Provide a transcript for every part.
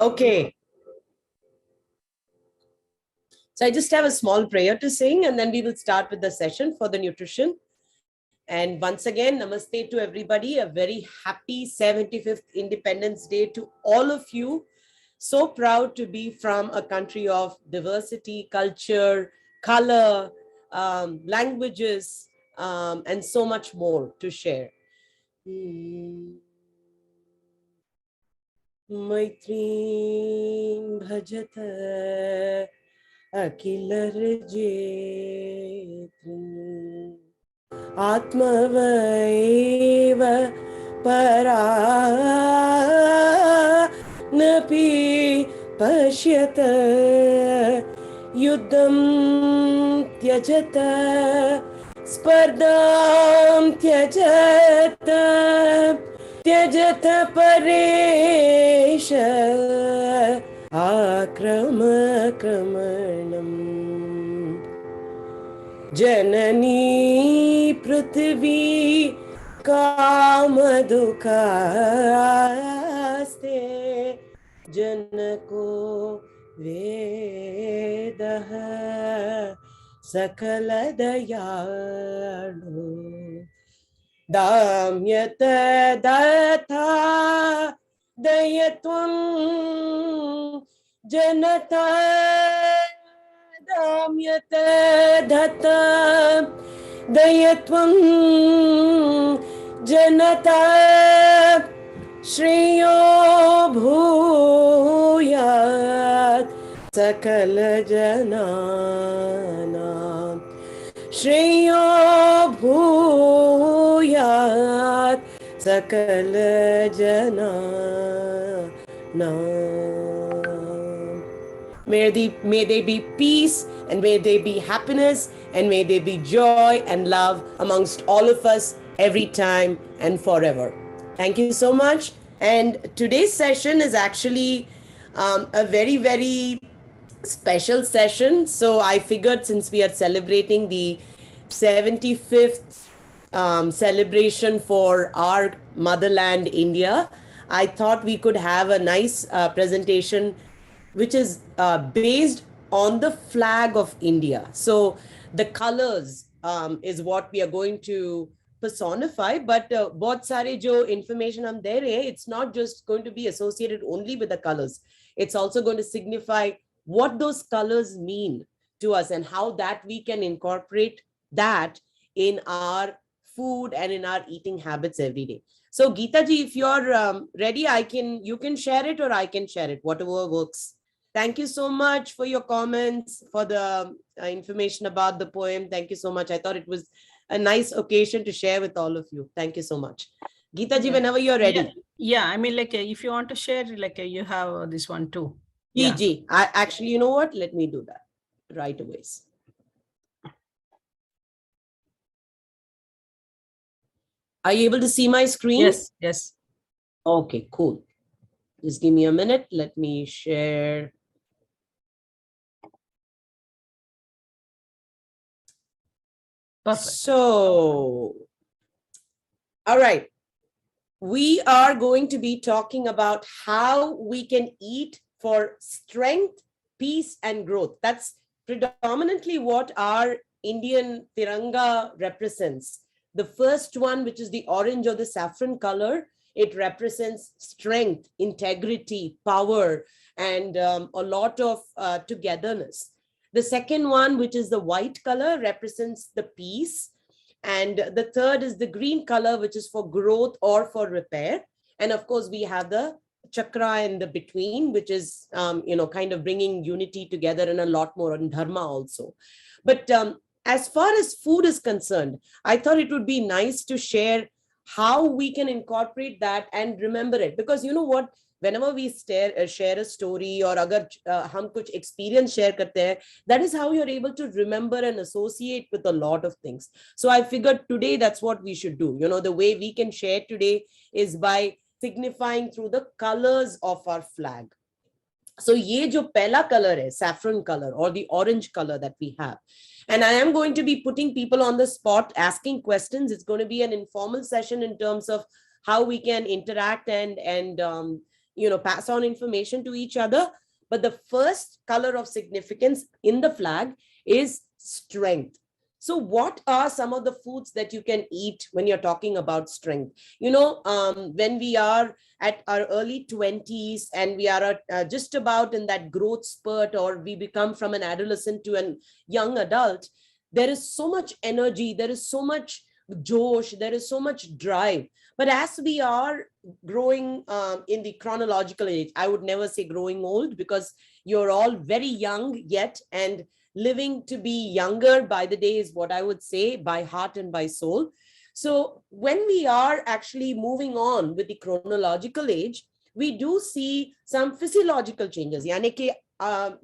Okay. So I just have a small prayer to sing, and then we will start with the session for the nutrition. And once again, namaste to everybody. A very happy 75th Independence Day to all of you. So proud to be from a country of diversity, culture, color, languages, and so much more to share. Maitri bhajata akilarjetri atmavaiva para napi pashyata yuddham tyajata spardham tyajata त्यजत Paresh आक्रमक्रमणम् जननी पृथ्वी कामदुःखास्ते जनको वेदः सकलदयाळु दाम्यत दत्ता दयत्वं जनता दाम्यत दत्ता दयत्वं जनता श्रेयो भूयात् सकल जनानां श्रेयो भूयात् सकल जनानां. May there be peace, and may there be happiness, and may there be joy and love amongst all of us every time and forever. Thank you so much. And today's session is actually a very, very special session. So I figured, since we are celebrating the 75th celebration for our motherland, India, I thought we could have a nice presentation which is based on the flag of India. So the colors is what we are going to personify, but बहुत सारे जो information हम दे रहे हैं, it's not just going to be associated only with the colors. It's also going to signify what those colors mean to us and how that we can incorporate that in our food and in our eating habits every day. So Geeta ji, if you're ready, you can share it or I can share it, whatever works. Thank you so much for your comments, for the information about the poem. Thank you so much. I thought it was a nice occasion to share with all of you. Thank you so much. Geeta ji, whenever you're ready. Yeah, I mean, like, if you want to share, like, you have this one too. Ji, actually, you know what? Let me do that right away. Are you able to see my screen? Yes, yes. Okay, cool. Just give me a minute. Let me share. Perfect. So, all right. We are going to be talking about how we can eat for strength, peace, and growth. That's predominantly what our Indian Tiranga represents. The first one, which is the orange or the saffron color, it represents strength, integrity, power, and a lot of togetherness. The second one, which is the white color, represents the peace. And the third is the green color, which is for growth or for repair. And of course, we have the chakra in the between, which is, kind of bringing unity together and a lot more on dharma also. But as far as food is concerned, I thought it would be nice to share how we can incorporate that and remember it. Because you know what? Whenever we share a story or agar hum kuch experience share karte hain, that is how you're able to remember and associate with a lot of things. So I figured today that's what we should do. You know, the way we can share today is by signifying through the colors of our flag. So ye jo pehla color hai, saffron color or the orange color that we have. And I am going to be putting people on the spot, asking questions. It's going to be an informal session in terms of how we can interact and pass on information to each other. But the first color of significance in the flag is strength. So what are some of the foods that you can eat when you're talking about strength? When we are at our early 20s and we are just about in that growth spurt, or we become from an adolescent to a young adult, there is so much energy, there is so much josh, there is so much drive. But as we are growing in the chronological age, I would never say growing old, because you're all very young yet, and living to be younger by the day is what I would say, by heart and by soul. So when we are actually moving on with the chronological age, we do see some physiological changes. Yani ke,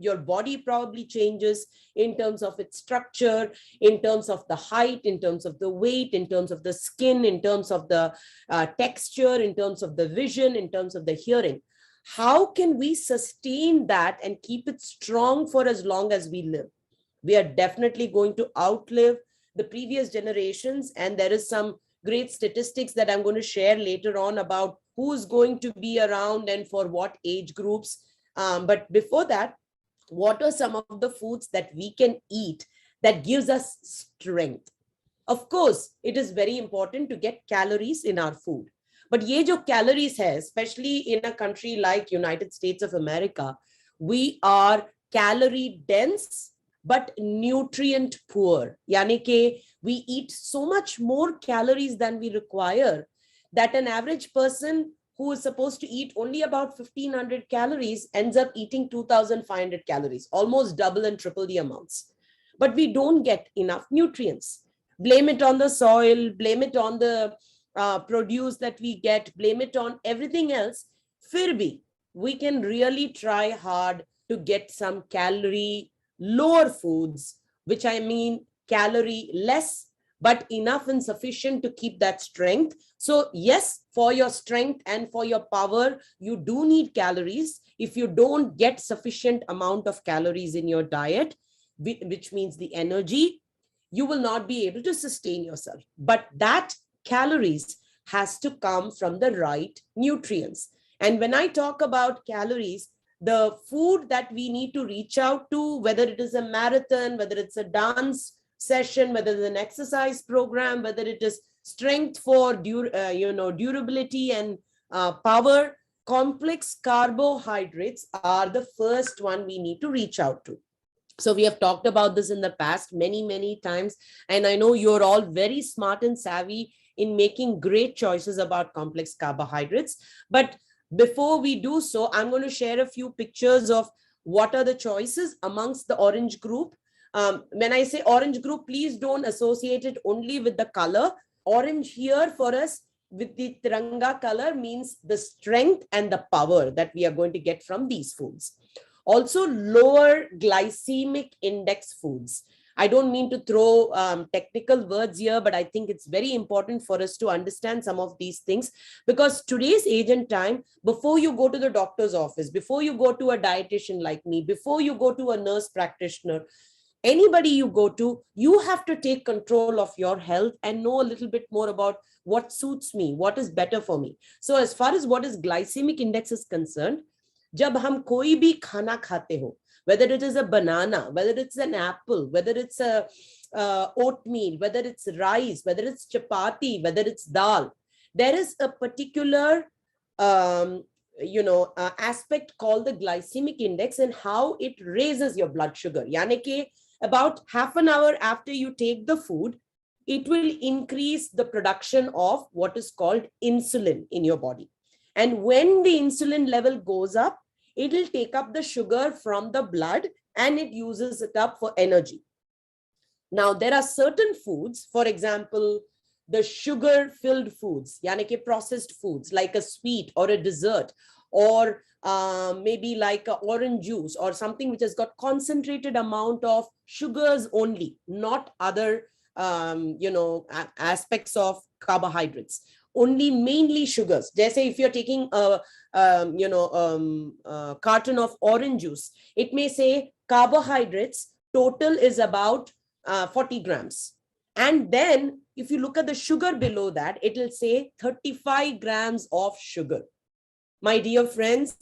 your body probably changes in terms of its structure, in terms of the height, in terms of the weight, in terms of the skin, in terms of the texture, in terms of the vision, in terms of the hearing. How can we sustain that and keep it strong for as long as we live? We are definitely going to outlive the previous generations, and there is some great statistics that I'm going to share later on about who's going to be around and for what age groups. But before that, what are some of the foods that we can eat that gives us strength? Of course, it is very important to get calories in our food. But ye jo calories hai, especially in a country like United States of America, we are calorie dense but nutrient poor. Yani ke we eat so much more calories than we require, that an average person who is supposed to eat only about 1500 calories ends up eating 2500 calories, almost double and triple the amounts. But we don't get enough nutrients. Blame it on the soil, blame it on the produce that we get, blame it on everything else. Fir bhi, we can really try hard to get some calorie lower foods, which I mean calorie less, but enough and sufficient to keep that strength. So yes, for your strength and for your power, you do need calories. If you don't get sufficient amount of calories in your diet, which means the energy, you will not be able to sustain yourself. But that calories has to come from the right nutrients. And when I talk about calories, the food that we need to reach out to, whether it is a marathon, whether it's a dance session, whether it's an exercise program, whether it is strength for durability and power, complex carbohydrates are the first one we need to reach out to. So we have talked about this in the past many times, and I know you're all very smart and savvy in making great choices about complex carbohydrates. But before we do so, I'm going to share a few pictures of what are the choices amongst the orange group. When I say orange group, please don't associate it only with the color. Orange here for us with the Tiranga color means the strength and the power that we are going to get from these foods. Also, lower glycemic index foods. I don't mean to throw technical words here, but I think it's very important for us to understand some of these things, because today's age and time, before you go to the doctor's office, before you go to a dietitian like me, before you go to a nurse practitioner, anybody you go to, you have to take control of your health and know a little bit more about what suits me, what is better for me. So as far as what is glycemic index is concerned, जब हम कोई भी खाना खाते हो, whether it is a banana, whether it's an apple, whether it's a oatmeal, whether it's rice, whether it's chapati, whether it's dal, there is a particular aspect called the glycemic index and how it raises your blood sugar. Yani ke about half an hour after you take the food, it will increase the production of what is called insulin in your body. And when the insulin level goes up, it will take up the sugar from the blood and it uses it up for energy. Now, there are certain foods, for example, the sugar-filled foods, yani ke processed foods, like a sweet or a dessert, or maybe like an orange juice or something which has got concentrated amount of sugars only, not other aspects of carbohydrates. Only mainly sugars. Just say if you're taking a carton of orange juice, it may say carbohydrates total is about 40 grams. And then if you look at the sugar below that, it will say 35 grams of sugar. My dear friends,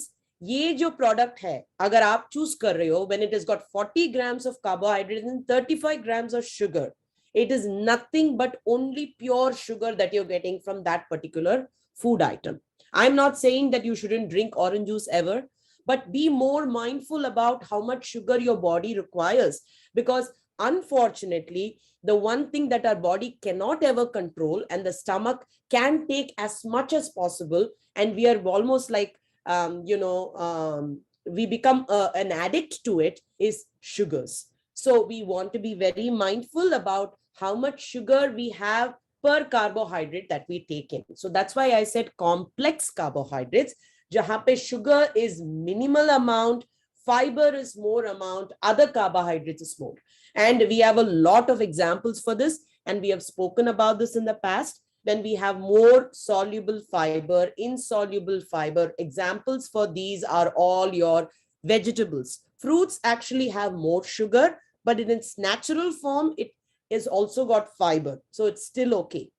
ये जो product है, अगर आप choose कर रहे हो, when it has got 40 grams of carbohydrates and 35 grams of sugar, it is nothing but only pure sugar that you're getting from that particular food item. I'm not saying that you shouldn't drink orange juice ever, but be more mindful about how much sugar your body requires, because unfortunately, the one thing that our body cannot ever control, and the stomach can take as much as possible, and we are almost like we become an addict to it, is sugars. So we want to be very mindful about how much sugar we have per carbohydrate that we take in. So that's why I said complex carbohydrates, jahan pe sugar is minimal amount, fiber is more amount, other carbohydrates is more. And we have a lot of examples for this, and we have spoken about this in the past. When we have more soluble fiber, insoluble fiber, examples for these are all your vegetables. Fruits actually have more sugar, but in its natural form, it is also got fiber. So it's still okay.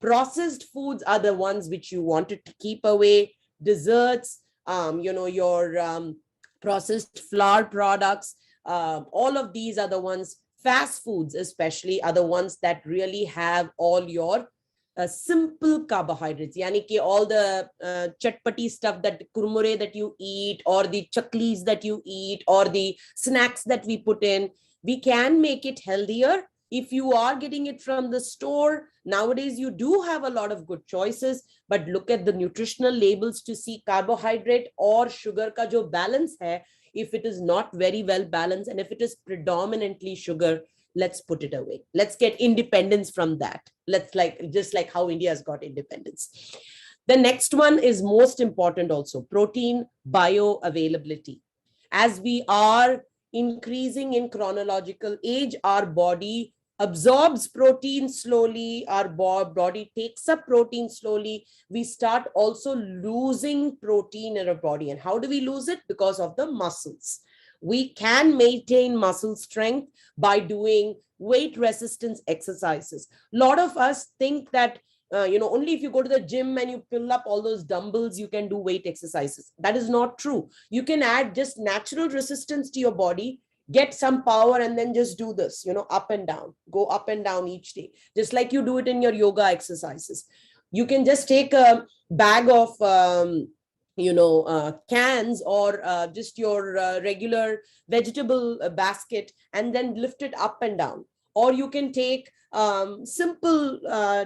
Processed foods are the ones which you wanted to keep away. Desserts, your processed flour products, all of these are the ones. Fast foods especially are the ones that really have all your simple carbohydrates. Yani ki all the chatpati stuff, that kurmure that you eat, or the chaklis that you eat, or the snacks that we put in, we can make it healthier. If you are getting it from the store, nowadays you do have a lot of good choices, but look at the nutritional labels to see carbohydrate or sugar ka jo balance hai. If it is not very well balanced, and if it is predominantly sugar, let's put it away. Let's get independence from that. Let's just like how India has got independence. The next one is most important also, protein bioavailability. As we are increasing in chronological age, our body absorbs protein slowly, our body takes up protein slowly. We start also losing protein in our body. And how do we lose it? Because of the muscles. We can maintain muscle strength by doing weight resistance exercises. A lot of us think that only if you go to the gym and you pull up all those dumbbells, you can do weight exercises. That is not true. You can add just natural resistance to your body, get some power, and then just do this, up and down, go up and down each day, just like you do it in your yoga exercises. You can just take a bag of cans, or just your regular vegetable basket, and then lift it up and down. Or you can take simple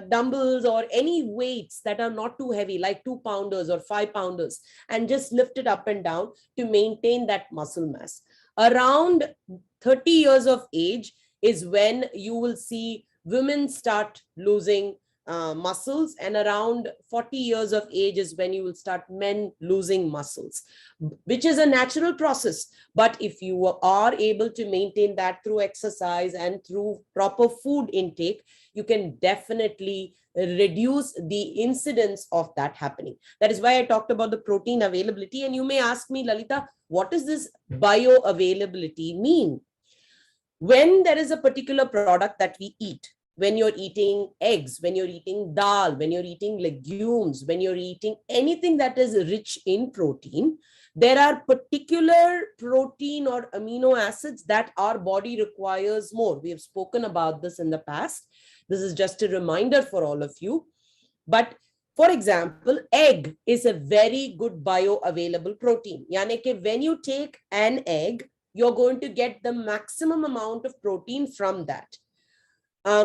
dumbbells or any weights that are not too heavy, like 2-pounders or 5-pounders, and just lift it up and down to maintain that muscle mass. Around 30 years of age is when you will see women start losing muscles, and around 40 years of age is when you will start men losing muscles, which is a natural process. But if you are able to maintain that through exercise and through proper food intake, you can definitely reduce the incidence of that happening. That is why I talked about the protein availability. And you may ask me, Lalita, what does this bioavailability mean? When there is a particular product that we eat, when you're eating eggs, when you're eating dal, when you're eating legumes, when you're eating anything that is rich in protein, there are particular protein or amino acids that our body requires more. We have spoken about this in the past. This is just a reminder for all of you. But for example, egg is a very good bioavailable protein. Yani ke when you take an egg, you're going to get the maximum amount of protein from that.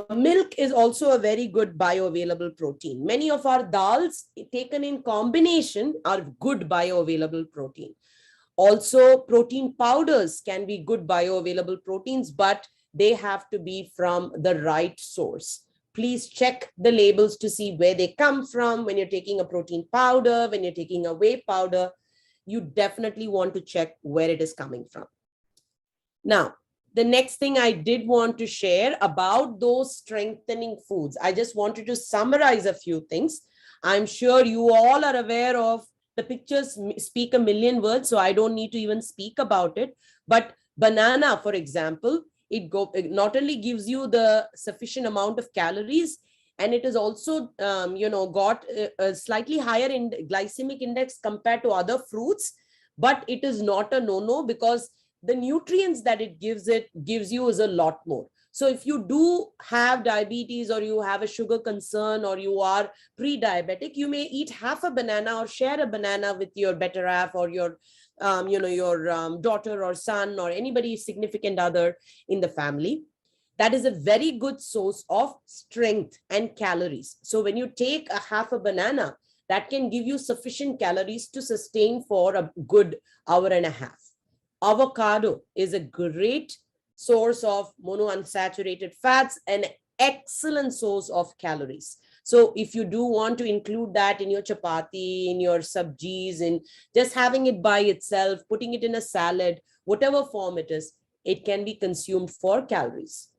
Milk is also a very good bioavailable protein. Many of our dals taken in combination are good bioavailable protein. Also, protein powders can be good bioavailable proteins, but they have to be from the right source. Please check the labels to see where they come from. When you're taking a protein powder, when you're taking a whey powder, you definitely want to check where it is coming from. Now, the next thing I did want to share about those strengthening foods, I just wanted to summarize a few things. I'm sure you all are aware of the pictures speak a million words, so I don't need to even speak about it. But banana, for example, it not only gives you the sufficient amount of calories, and it is also, got a slightly higher in glycemic index compared to other fruits, but it is not a no-no because the nutrients that it gives you is a lot more. So if you do have diabetes, or you have a sugar concern, or you are pre-diabetic, you may eat half a banana or share a banana with your better half, or your daughter or son, or anybody significant other in the family. That is a very good source of strength and calories. So when you take a half a banana, that can give you sufficient calories to sustain for a good hour and a half. Avocado is a great source of monounsaturated fats, and excellent source of calories. So if you do want to include that in your chapati, in your sabjis, in just having it by itself, putting it in a salad, whatever form it is, it can be consumed for calories.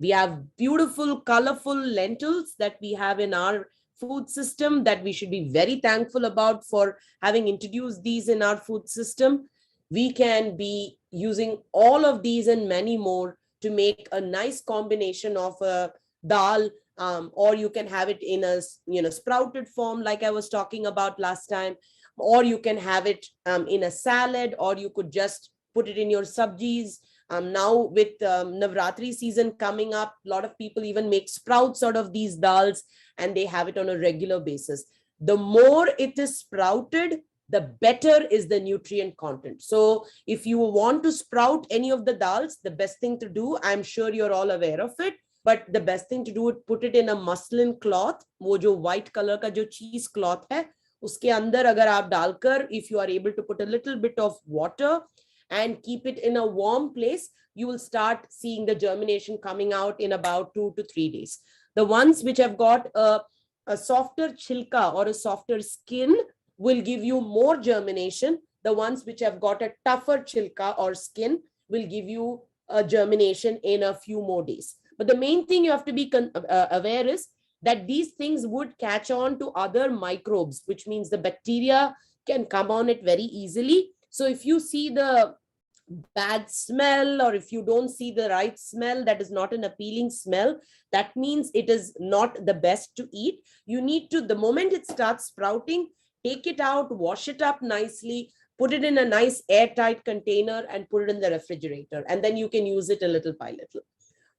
We have beautiful, colorful lentils that we have in our food system that we should be very thankful about for having introduced these in our food system. We can be using all of these and many more to make a nice combination of a dal, or you can have it in a sprouted form like I was talking about last time, or you can have it in a salad, or you could just put it in your sabjis. Now with Navratri season coming up, a lot of people even make sprouts out of these dals, and they have it on a regular basis. The more it is sprouted, the better is the nutrient content. So if you want to sprout any of the dals, the best thing to do, I'm sure you're all aware of it, but the best thing to do is put it in a muslin cloth. वो जो white color का जो cheese cloth है, उसके अंदर अगर आप डालकर, if you are able to put a little bit of water and keep it in a warm place, you will start seeing the germination coming out in about 2 to 3 days. The ones which have got a softer chilka or a softer skin will give you more germination. The ones which have got a tougher chilka or skin will give you a germination in a few more days. But the main thing you have to be aware is that these things would catch on to other microbes, which means the bacteria can come on it very easily. So if you see the bad smell, or if you don't see the right smell, that is not an appealing smell, that means it is not the best to eat. You need to, the moment it starts sprouting, take it out, wash it up nicely, put it in a nice airtight container and put it in the refrigerator, and then you can use it a little by little.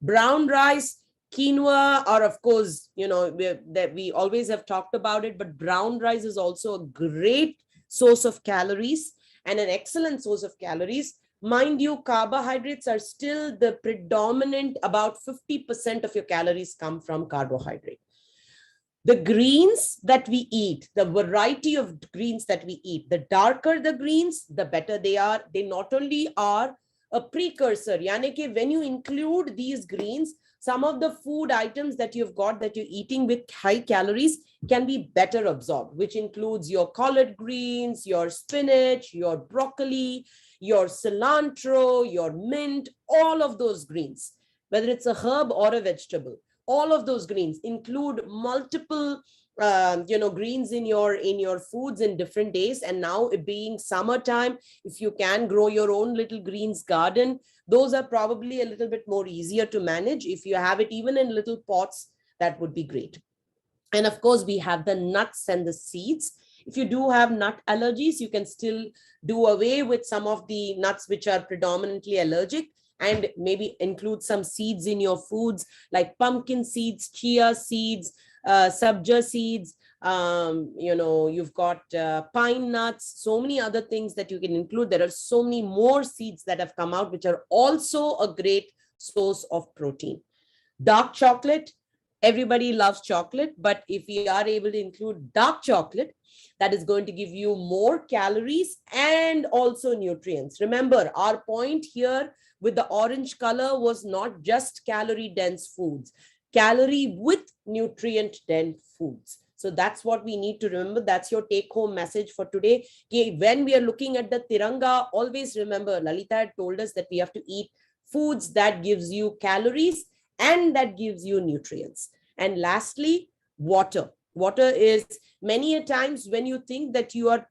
Brown rice, quinoa, or of course, we always have talked about it, but brown rice is also a great source of calories and an excellent source of calories. Mind you, carbohydrates are still the predominant, about 50% of your calories come from carbohydrate. The greens that we eat, the variety of greens that we eat, the darker the greens, the better they are. They not only are a precursor, yani ke when you include these greens, some of the food items that you've got that you're eating with high calories can be better absorbed, which includes your collard greens, your spinach, your broccoli, your cilantro, your mint, all of those greens, whether it's a herb or a vegetable. All of those greens include multiple greens in your foods in different days. And now it being summertime, if you can grow your own little greens garden, those are probably a little bit more easier to manage. If you have it even in little pots, that would be great. And of course, we have the nuts and the seeds. If you do have nut allergies, you can still do away with some of the nuts which are predominantly allergic, and maybe include some seeds in your foods like pumpkin seeds, chia seeds, sabja seeds. You've got pine nuts, so many other things that you can include. There are so many more seeds that have come out, which are also a great source of protein. Dark chocolate, everybody loves chocolate, but if we are able to include dark chocolate, that is going to give you more calories and also nutrients. Remember, our point here with the orange color was not just calorie dense foods, calorie with nutrient dense foods. So that's what we need to remember. That's your take home message for today. Okay, when we are looking at the Tiranga, always remember, Lalita had told us that we have to eat foods that gives you calories and that gives you nutrients. And lastly, water. Water is many a times when you think that you're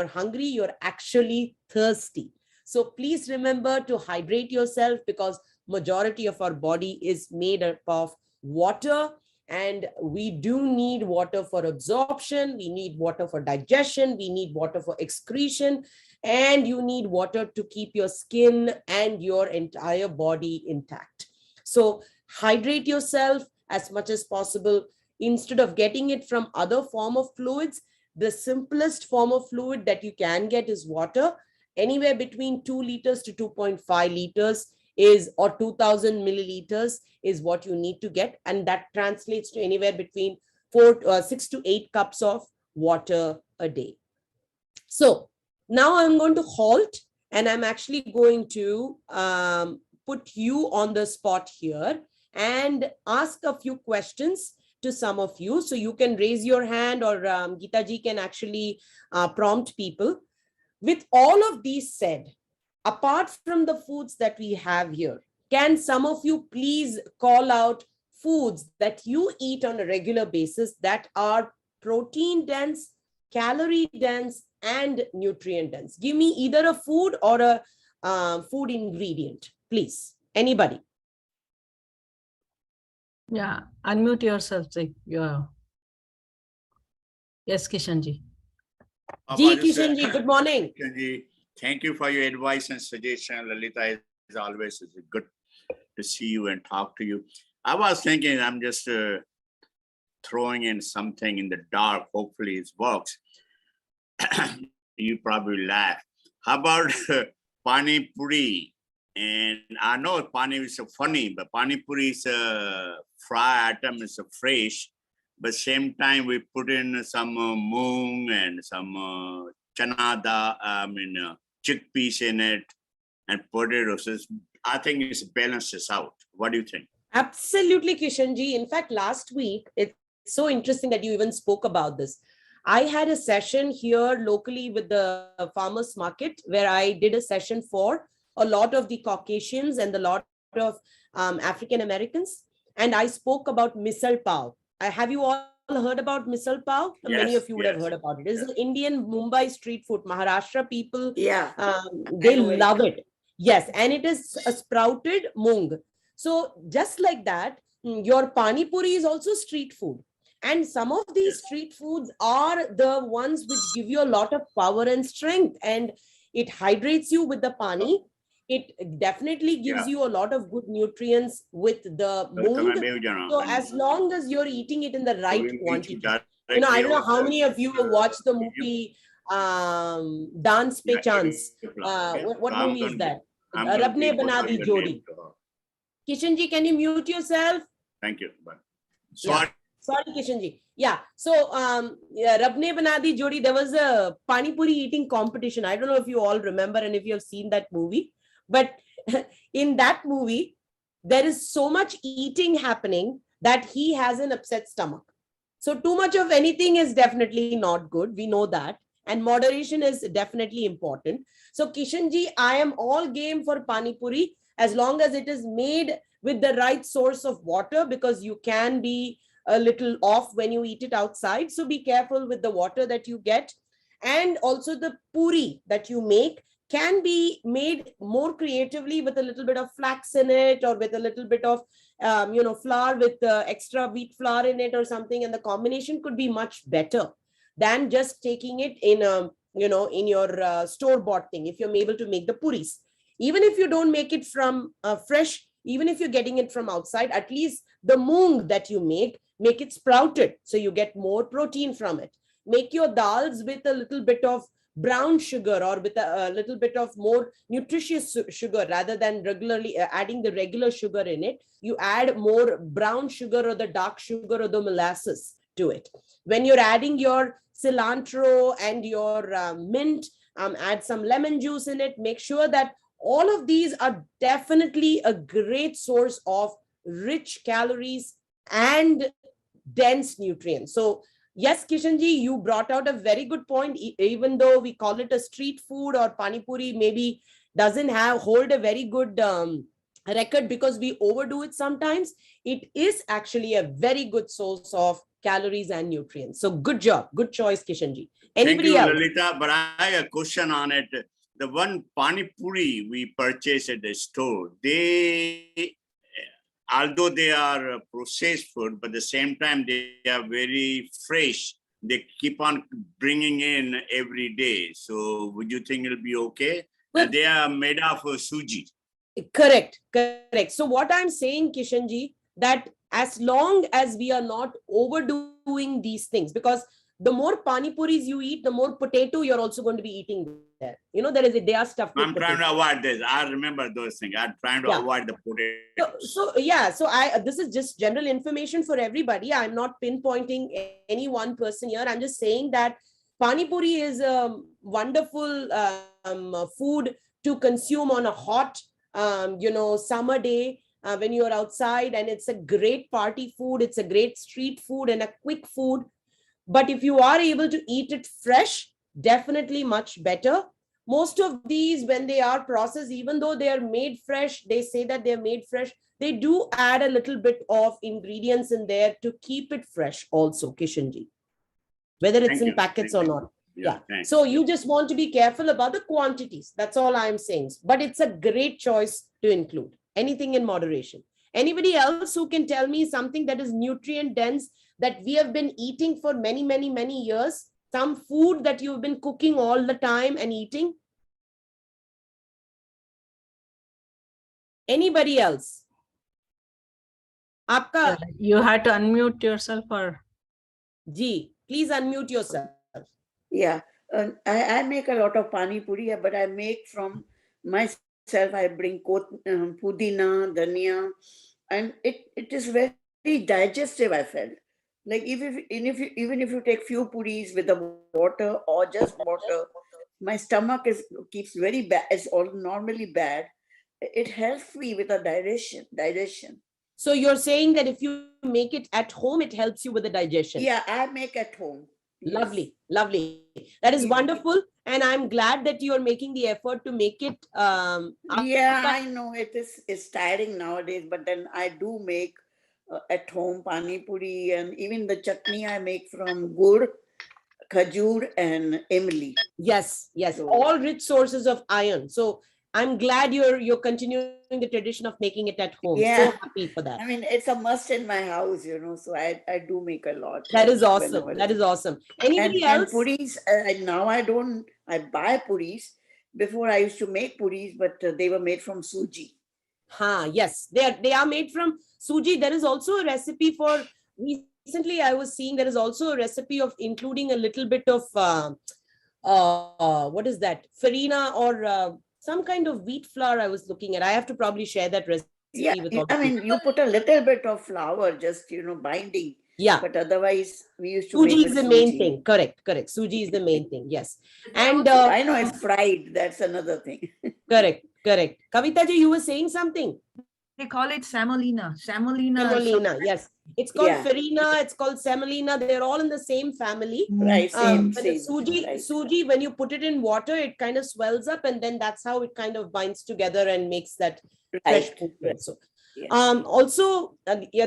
hungry, you're actually thirsty. So please remember to hydrate yourself, because majority of our body is made up of water. And we do need water for absorption, we need water for digestion, we need water for excretion, and you need water to keep your skin and your entire body intact. So hydrate yourself as much as possible. Instead of getting it from other form of fluids, the simplest form of fluid that you can get is water. Anywhere between 2 liters to 2.5 liters is, or 2000 milliliters is what you need to get. And that translates to anywhere between 6 to 8 cups of water a day. So now I'm going to halt, and I'm actually going to put you on the spot here and ask a few questions to some of you. So you can raise your hand, or Geeta ji can actually prompt people. With all of these said, apart from the foods that we have here, can some of you please call out foods that you eat on a regular basis that are protein dense, calorie dense, and nutrient dense? Give me either a food or a food ingredient, please. Anybody? Yeah, unmute yourself. Yeah. Yes, Kishanji. Ji Kishan ji, good morning. Kishanji, thank you for your advice and suggestion. Lalita, is always good to see you and talk to you. I was thinking, I'm just throwing in something in the dark. Hopefully it works. You probably laugh. How about pani puri? And I know pani is funny, but pani puri is a fry item, it's a fresh. But same time, we put in some moong and some chana chickpeas in it and potatoes. I think it balances out. What do you think? Absolutely, Kishanji. In fact, last week, it's so interesting that you even spoke about this. I had a session here locally with the farmers market where I did a session for a lot of the Caucasians and a lot of African Americans. And I spoke about misal pav. Have you all heard about misal pav? Yes, Many of you would have heard about it. It is an Indian Mumbai street food. Maharashtra people, they love it. Yes, and it is a sprouted moong. So just like that, your pani puri is also street food. And some of these street foods are the ones which give you a lot of power and strength, and it hydrates you with the pani. It definitely gives you a lot of good nutrients with the moong. So as long as you're eating it in the right quantity. You know, I don't know how many of you have watched the movie Dance Pe Chance. What movie is that? Rab Ne Bana Di Jodi. Kishanji, can you mute yourself? Thank you. Sorry. Sorry, Kishanji. Yeah. So, Rab Ne Bana Di Jodi, there was a Pani Puri eating competition. I don't know if you all remember and if you have seen that movie. But in that movie, there is so much eating happening that he has an upset stomach. So too much of anything is definitely not good. We know that. And moderation is definitely important. So Kishanji, I am all game for Pani Puri as long as it is made with the right source of water, because you can be a little off when you eat it outside. So be careful with the water that you get. And also the puri that you make can be made more creatively with a little bit of flax in it, or with a little bit of flour with extra wheat flour in it or something, and the combination could be much better than just taking it in in your store-bought thing. If you're able to make the puris, even if you don't make it from fresh, even if you're getting it from outside, at least the moong that you make it sprouted, so you get more protein from it. Make your dals with a little bit of brown sugar, or with a little bit of more nutritious sugar, rather than regularly adding the regular sugar in it. You add more brown sugar or the dark sugar or the molasses to it. When you're adding your cilantro and your mint, add some lemon juice in it. Make sure that all of these are definitely a great source of rich calories and dense nutrients. So yes, Kishanji, you brought out a very good point. Even though we call it a street food, or pani puri maybe doesn't hold a very good record because we overdo it sometimes, it is actually a very good source of calories and nutrients. So good job. Good choice, Kishanji. Anybody else? Thank you, Lalita, but I have a question on it. The one pani puri we purchase at the store, they although they are processed food, but at the same time, they are very fresh. They keep on bringing in every day. So would you think it'll be okay? Well- And they are made of suji. Correct, correct. So what I'm saying, Kishanji, that as long as we are not overdoing these things, because the more pani puris you eat, the more potato you're also going to be eating there. You know, they are stuffed with I'm trying potato. to avoid this. I remember those things. I'm trying to Yeah. avoid the potato. So yeah, so this is just general information for everybody. I'm not pinpointing any one person here. I'm just saying that pani puri is a wonderful food to consume on a hot, summer day when you're outside, and it's a great party food. It's a great street food and a quick food. But if you are able to eat it fresh, definitely much better. Most of these, when they are processed, even though they are made fresh, they say that they're made fresh, they do add a little bit of ingredients in there to keep it fresh also, Kishanji, whether it's Thank in you. packets Thank or you. not. Yeah. Yeah. Thanks. So you just want to be careful about the quantities. That's all I'm saying. But it's a great choice to include. Anything in moderation. Anybody else who can tell me something that is nutrient dense that we have been eating for many, many, many years? Some food that you've been cooking all the time and eating? Anybody else? Aapka, You had to unmute yourself or Ji, please unmute yourself. Yeah, I make a lot of pani puri, but I make from myself. I bring pudina, dhania, and it is very digestive. I felt like even if you take few puris with the water or just water, my stomach keeps very bad. It's all normally bad. It helps me with the digestion. So you're saying that if you make it at home, it helps you with the digestion. Yeah, I make at home. Yes. Lovely, lovely. That is Yeah. wonderful. And I'm glad that you're making the effort to make it. Yeah, I know it's tiring nowadays, but then I do make at home pani puri, and even the chutney I make from gur, khajur, and imli. Yes, yes. So- All rich sources of iron. So I'm glad you're continuing the tradition of making it at home. So Yeah. happy for that. I mean, it's a must in my house, so I do make a lot. That is awesome. whenever That it's- is awesome. Anybody and else? puris, now I buy puris. Before I used to make puris, but they were made from suji. Yes, they are made from suji. There is also a recipe for, recently I was seeing there is also a recipe of including a little bit of what is that? Farina or some kind of wheat flour I was looking at. I have to probably share that recipe Yeah, with all the I mean, people. you put a little bit of flour, just binding. Yeah, But otherwise, we used to make suji is with the main suji. thing. Correct. Suji is the main thing. Yes. And I know it's fried. That's another thing. correct. Kavita ji, you were saying something. They call it semolina. Semolina. Semolina. Yes. It's called Yeah. farina. It's called semolina. They're all in the same family. Right, same, But the same. right. suji, when you put it in water, it kind of swells up, and then that's how it kind of binds together and makes that fresh Right, food. right. So, Yeah. also,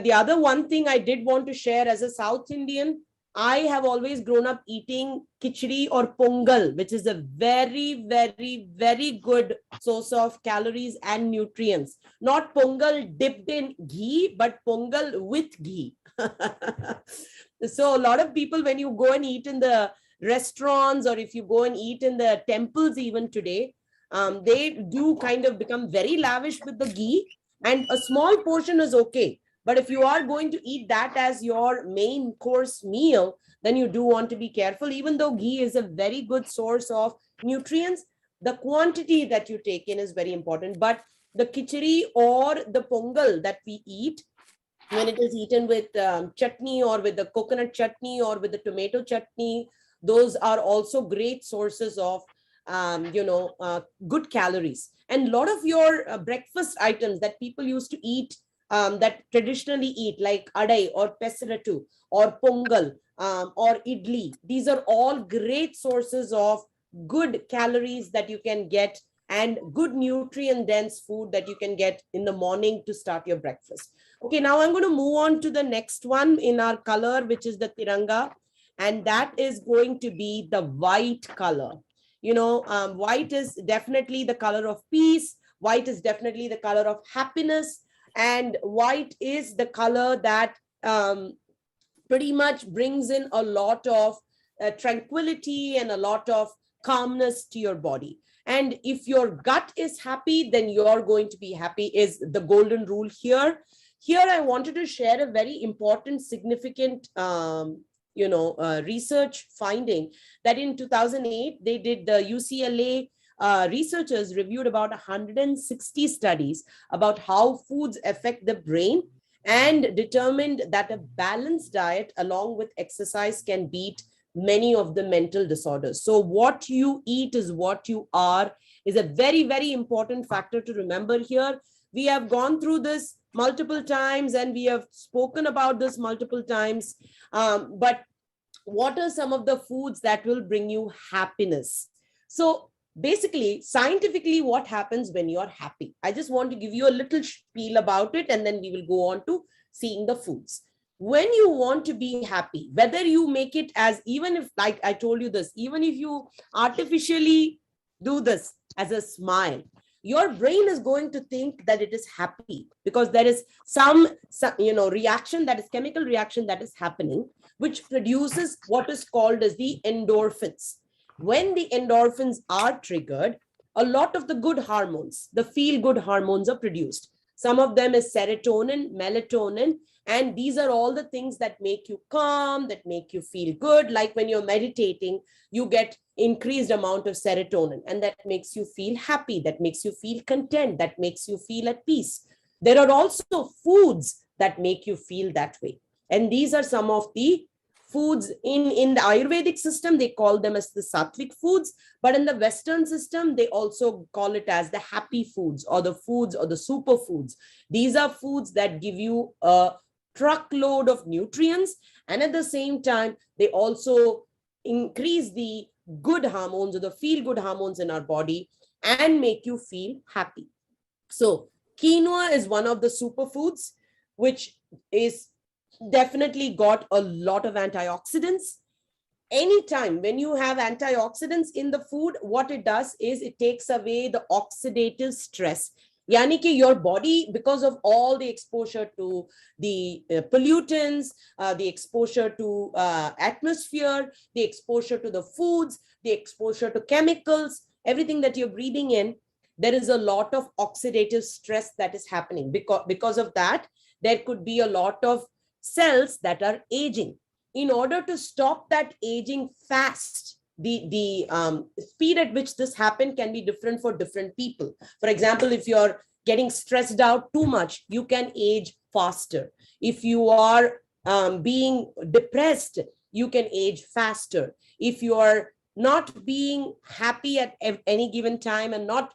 the other one thing I did want to share as a South Indian, I have always grown up eating khichdi or pongal, which is a very, very, very good source of calories and nutrients. Not pongal dipped in ghee, but pongal with ghee. So a lot of people, when you go and eat in the restaurants, or if you go and eat in the temples even today, they do kind of become very lavish with the ghee, and a small portion is okay. But if you are going to eat that as your main course meal, then you do want to be careful. Even though ghee is a very good source of nutrients, the quantity that you take in is very important. But the khichdi or the pongal that we eat, when it is eaten with chutney or with the coconut chutney or with the tomato chutney, those are also great sources of good calories. And a lot of your breakfast items that people used to eat, that traditionally eat, like adai or pesaratu or pongal or idli, these are all great sources of good calories that you can get, and good nutrient dense food that you can get in the morning to start your breakfast. Okay, now I'm going to move on to the next one in our color, which is the Tiranga, and that is going to be the white color. White is definitely the color of peace. White is definitely the color of happiness. And white is the color that pretty much brings in a lot of tranquility and a lot of calmness to your body. And if your gut is happy, then you're going to be happy, is the golden rule here. Here, I wanted to share a very important, significant, research finding that in 2008, they did, the UCLA researchers reviewed about 160 studies about how foods affect the brain, and determined that a balanced diet along with exercise can beat many of the mental disorders. So what you eat is what you are is a very, very important factor to remember here. We have gone through this multiple times and we have spoken about this multiple times. But what are some of the foods that will bring you happiness? So basically, scientifically, what happens when you're happy? I just want to give you a little spiel about it, and then we will go on to seeing the foods. When you want to be happy, whether you make it as, even if, like I told you this, even if you artificially do this as a smile, your brain is going to think that it is happy, because there is some reaction, that is chemical reaction that is happening, which produces what is called as the endorphins. When the endorphins are triggered, a lot of the good hormones, the feel-good hormones, are produced. Some of them is serotonin, melatonin, and these are all the things that make you calm, that make you feel good. Like when you're meditating, you get increased amount of serotonin, and that makes you feel happy, that makes you feel content, that makes you feel at peace. There are also foods that make you feel that way. And these are some of the foods in the Ayurvedic system, they call them as the sattvic foods, but in the Western system, they also call it as the happy foods, or the foods, or the superfoods. These are foods that give you a truckload of nutrients, and at the same time, they also increase the good hormones, or the feel-good hormones in our body, and make you feel happy. So quinoa is one of the superfoods, which is definitely got a lot of antioxidants. Anytime when you have antioxidants in the food, what it does is it takes away the oxidative stress. Yani ki your body, because of all the exposure to the pollutants, the exposure to atmosphere, the exposure to the foods, the exposure to chemicals, everything that you're breathing in, there is a lot of oxidative stress that is happening. Because of that, there could be a lot of cells that are aging. In order to stop that aging fast, the speed at which this happens can be different for different people. For example, if you're getting stressed out too much, you can age faster. If you are being depressed, you can age faster. If you are not being happy at any given time and not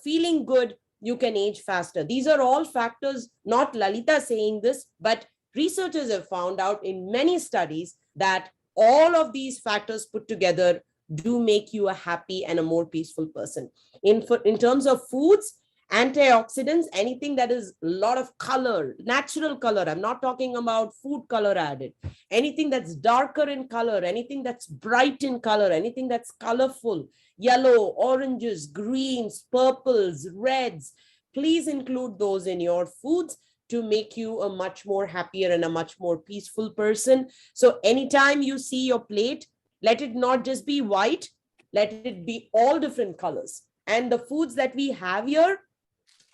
feeling good, you can age faster. These are all factors, not Lalita saying this, but researchers have found out in many studies that all of these factors put together do make you a happy and a more peaceful person. In terms of foods, antioxidants, anything that is a lot of color, natural color, I'm not talking about food color added, anything that's darker in color, anything that's bright in color, anything that's colorful, yellow, oranges, greens, purples, reds, please include those in your foods to make you a much more happier and a much more peaceful person. So anytime you see your plate, let it not just be white, let it be all different colors. And the foods that we have here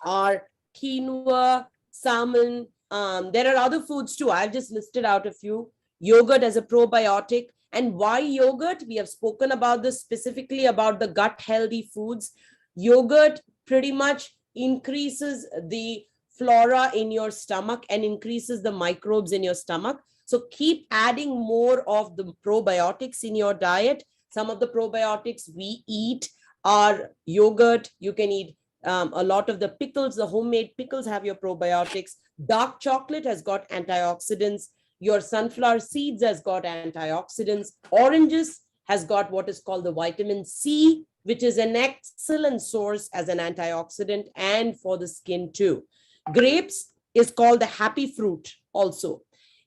are quinoa, salmon. There are other foods too. I've just listed out a few. Yogurt as a probiotic. And why yogurt? We have spoken about this specifically about the gut healthy foods. Yogurt pretty much increases the flora in your stomach and increases the microbes in your stomach. So keep adding more of the probiotics in your diet. Some of the probiotics we eat are yogurt. You can eat a lot of the pickles, the homemade pickles have your probiotics. Dark chocolate has got antioxidants. Your sunflower seeds has got antioxidants. Oranges has got what is called the vitamin C, which is an excellent source as an antioxidant and for the skin too. Grapes is called the happy fruit also.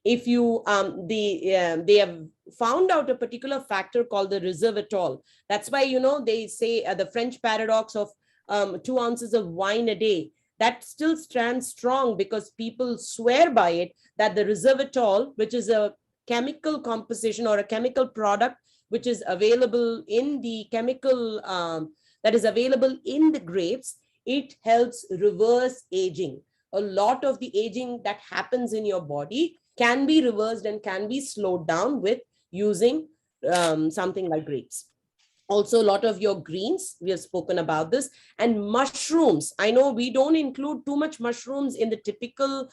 If you, they have found out a particular factor called the resveratrol. That's why, they say the French paradox of 2 ounces of wine a day. that still stands strong because people swear by it, that the resveratrol, which is a chemical composition or a chemical product which is available in the chemical that is available in the grapes, it helps reverse aging. A lot of the aging that happens in your body can be reversed and can be slowed down with using something like grapes. Also, a lot of your greens, we have spoken about this, and mushrooms. I know we don't include too much mushrooms in the typical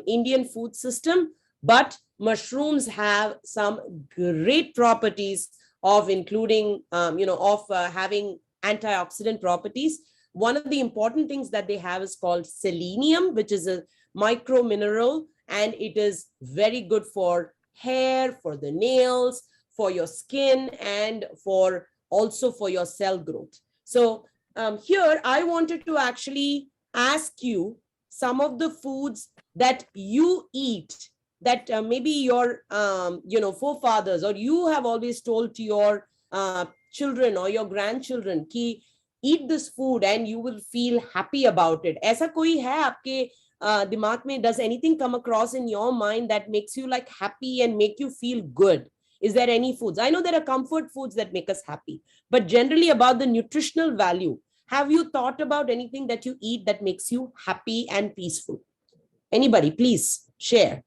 Indian food system, but mushrooms have some great properties of including, having antioxidant properties. One of the important things that they have is called selenium, which is a micro mineral, and it is very good for hair, for the nails, for your skin, and also for your cell growth. So here I wanted to actually ask you some of the foods that you eat that maybe your forefathers or you have always told to your children or your grandchildren ki eat this food and you will feel happy about it. Aisa koi hai aapke dimag mein? Does anything come across in your mind that makes you like happy and make you feel good? Is there any foods? I know there are comfort foods that make us happy, but generally about the nutritional value, have you thought about anything that you eat that makes you happy and peaceful? Anybody, please share.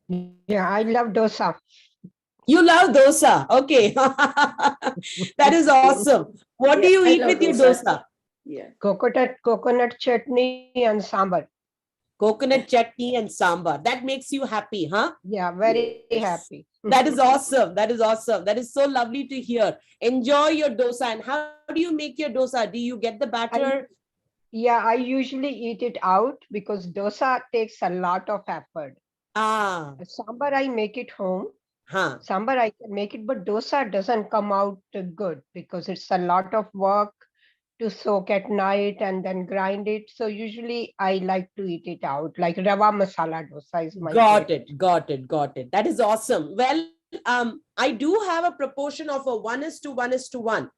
Yeah, I love dosa. You love dosa. Okay. That is awesome. What do you I eat love with your dosa. dosa? Yeah. Coconut chutney and sambar. Coconut chutney and sambar. That makes you happy, huh? Yeah, very Yes. happy. That is awesome. That is awesome. That is so lovely to hear. Enjoy your dosa. And how do you make your dosa? Do you get the batter? Yeah, I usually eat it out because dosa takes a lot of effort. Sambar, I make it home. Huh. Sambar, I can make it, but dosa doesn't come out good because it's a lot of work to soak at night and then grind it. So usually I like to eat it out, like rava masala dosa is my Got favorite. it. Got it. Got it. That is awesome. Well, I do have a proportion of a 1:1:1.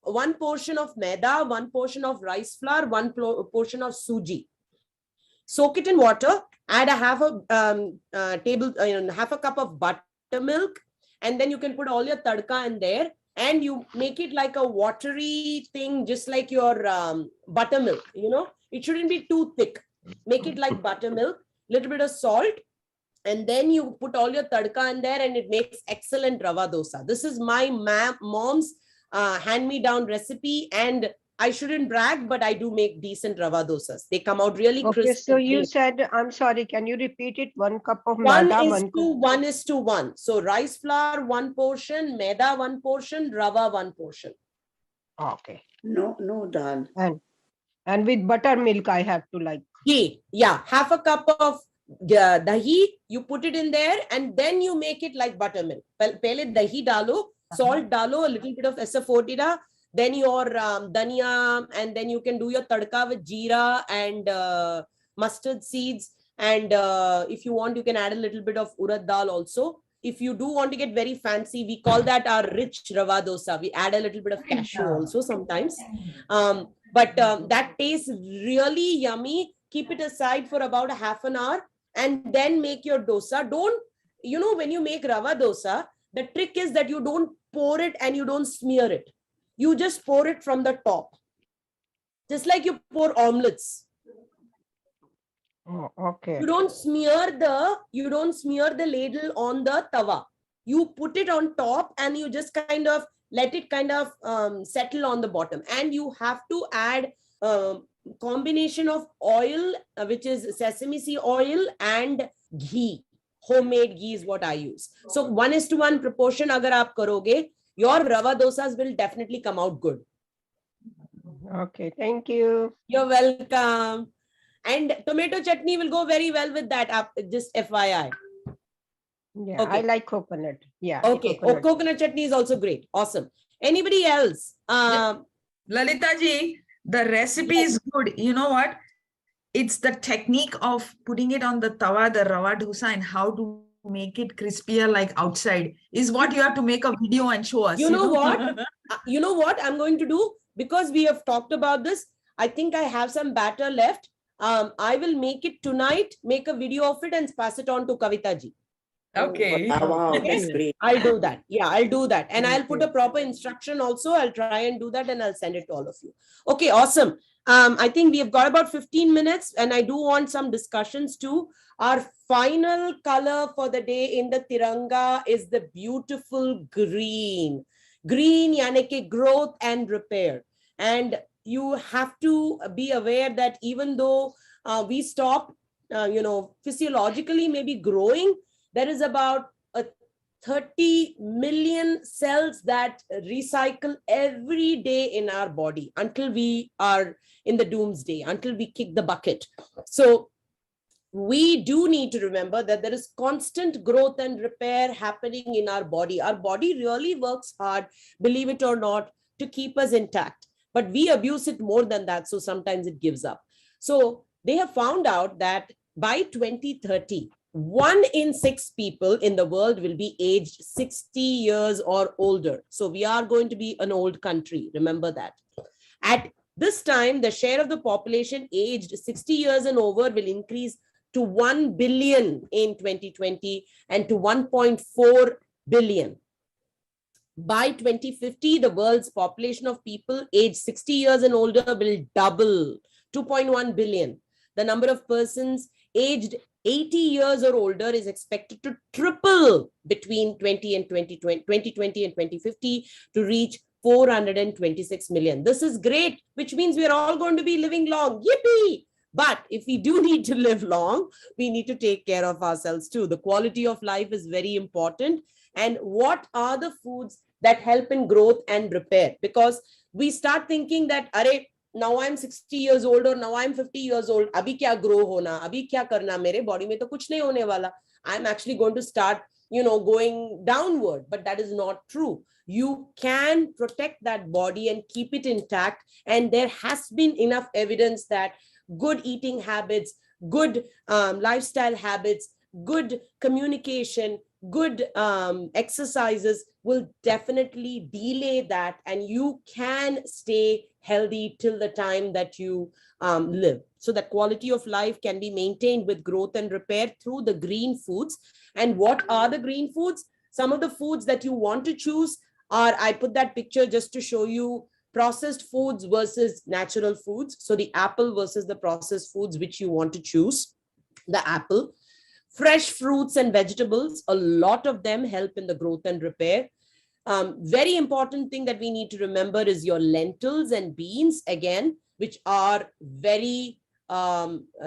One portion of maida, one portion of rice flour, one portion of suji. Soak it in water, add a half a cup of buttermilk, and then you can put all your tadka in there, and you make it like a watery thing, just like your buttermilk. It shouldn't be too thick. Make it like buttermilk, little bit of salt, and then you put all your tadka in there, and it makes excellent rava dosa. This is my mom's hand-me-down recipe, and I shouldn't brag, but I do make decent rava dosas. They come out really crisp. Okay, so and you clean. said, I'm sorry, can you repeat it? 1 cup of One maida, is to 1:1. So rice flour, 1 portion, maida, 1 portion, rava, 1 portion. Okay. No dal. And with buttermilk, I have to like. Ghee, yeah, half a cup of dahi, you put it in there, and then you make it like buttermilk. Pehle dahi dalo, salt dalo, a little bit of asafoetida, then your dhania, and then you can do your tadka with jeera and mustard seeds. And if you want, you can add a little bit of urad dal also. If you do want to get very fancy, we call that our rich rava dosa. We add a little bit of cashew also sometimes. But that tastes really yummy. Keep it aside for about a half an hour and then make your dosa. When you make rava dosa, the trick is that you don't pour it and you don't smear it. You just pour it from the top. Just like you pour omelets. Oh, okay. You don't smear the ladle on the tawa. You put it on top and you just kind of let it settle on the bottom. And you have to add combination of oil, which is sesame seed oil and ghee. Homemade ghee is what I use. So 1:1 proportion agar aap karoge, your rava dosas will definitely come out good. Okay, thank you. You're welcome. And tomato chutney will go very well with that, just FYI. Yeah, Okay. I like coconut. Yeah. Okay. Coconut chutney is also great. Awesome. Anybody else? Lalita ji, the recipe is good. You know what? It's the technique of putting it on the tawa, the rava dosa, and how to make it crispier like outside is what you have to make a video and show us. You know what? You know what I'm going to do? Because we have talked about this, I think I have some batter left. I will make it tonight, make a video of it and pass it on to Kavita ji. Okay. Wow, Okay. that's great. I'll do that. Yeah, I'll do that. And I'll put a Okay. proper instruction also. I'll try and do that and I'll send it to all of you. Okay, awesome. I think we have got about 15 minutes and I do want some discussions too. Our final color for the day in the Tiranga is the beautiful green. Green, yani ke growth and repair. And you have to be aware that even though we stop, physiologically maybe growing, there is about 30 million cells that recycle every day in our body until we are in the doomsday, until we kick the bucket. So we do need to remember that there is constant growth and repair happening in our body. Our body really works hard, believe it or not, to keep us intact. But we abuse it more than that. So sometimes it gives up. So they have found out that by 2030, 1 in 6 people in the world will be aged 60 years or older. So we are going to be an old country. Remember that. At this time, the share of the population aged 60 years and over will increase to 1 billion in 2020 and to 1.4 billion. By 2050, the world's population of people aged 60 years and older will double, 2.1 billion. The number of persons aged 80 years or older is expected to triple between 2020 and 2050 to reach 426 million. This is great, which means we are all going to be living long. Yippee! But if we do need to live long, we need to take care of ourselves too. The quality of life is very important. And what are the foods that help in growth and repair? Because we start thinking that, Arey, now I'm 60 years old or now I'm 50 years old. Abhi kya grow hona? Abhi kya karna? Mere body mein to kuch nahi hone wala. I'm actually going to start, going downward. But that is not true. You can protect that body and keep it intact. And there has been enough evidence that good eating habits, good lifestyle habits, good communication, good exercises will definitely delay that, and you can stay healthy till the time that you live. So that quality of life can be maintained with growth and repair through the green foods. And what are the green foods? Some of the foods that you want to choose are, I put that picture just to show you processed foods versus natural foods. So the apple versus the processed foods, which you want to choose. The apple. Fresh fruits and vegetables, a lot of them help in the growth and repair. Very important thing that we need to remember is your lentils and beans, again, which are very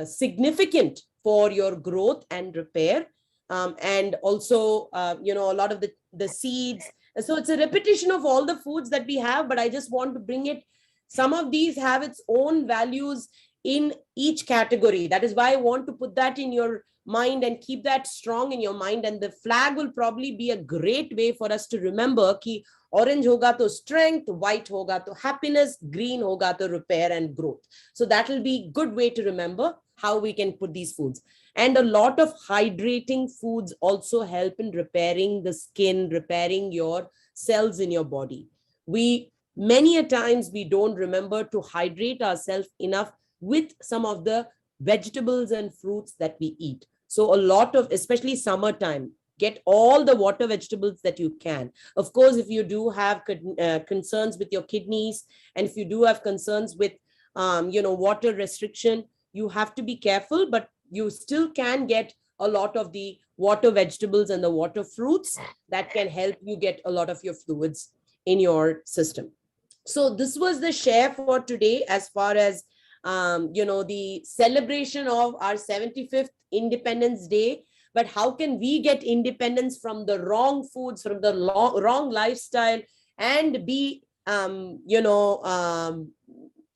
significant for your growth and repair. And also, a lot of the seeds. So it's a repetition of all the foods that we have, but I just want to bring it. Some of these have its own values in each category. That is why I want to put that in your mind and keep that strong in your mind. And the flag will probably be a great way for us to remember ki orange hoga to strength, white hoga to happiness, green hoga to repair and growth. So that will be a good way to remember how we can put these foods. And a lot of hydrating foods also help in repairing the skin, repairing your cells in your body. Many a times we don't remember to hydrate ourselves enough with some of the vegetables and fruits that we eat. So a lot of, especially summertime, get all the water vegetables that you can. Of course, if you do have concerns with your kidneys, and if you do have concerns with, water restriction, you have to be careful, but you still can get a lot of the water vegetables and the water fruits that can help you get a lot of your fluids in your system. So this was the share for today as far as the celebration of our 75th Independence Day. But how can we get independence from the wrong foods, from the wrong lifestyle, and be,